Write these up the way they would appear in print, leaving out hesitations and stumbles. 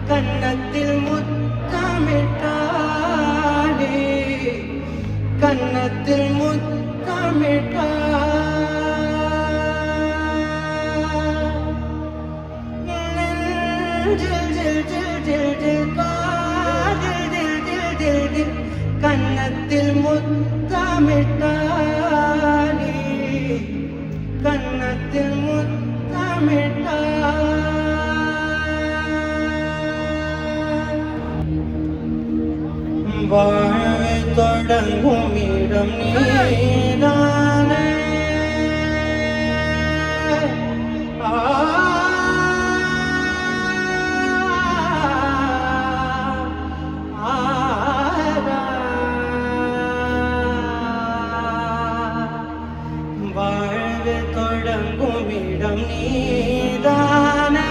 கன்னத்தில் முத்தமிட்டாளே கன்னத்தில் முத்தமிட்டா கன்னத்தில் முத்தமிட்டாளே கன்னத்தில் முத்தமிட்டா வாழ்வை தொடங்கும் இடம் நீதானே வாழ்வை தொடங்கும் இடம் நீதானே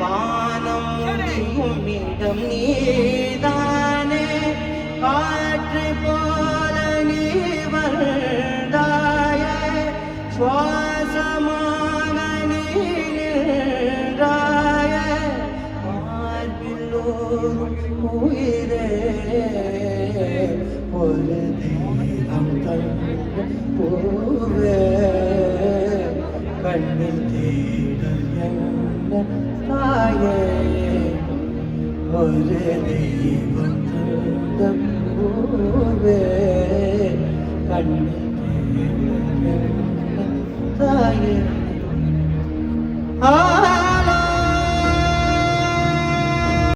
வானம் முடியும் இடம் நீதானே காற்றை போல நீ வந்தாயே சுவாசமாக நீ நின்றாயே மார்பிலோர் உயிரே ஒரு தெய்வம் தந்த பூவே கண்ணில் தேடல் என்ன தாயே ஒரு தெய்வம் தந்த பூவே கண்ணில் தேடல் என்ன தாயே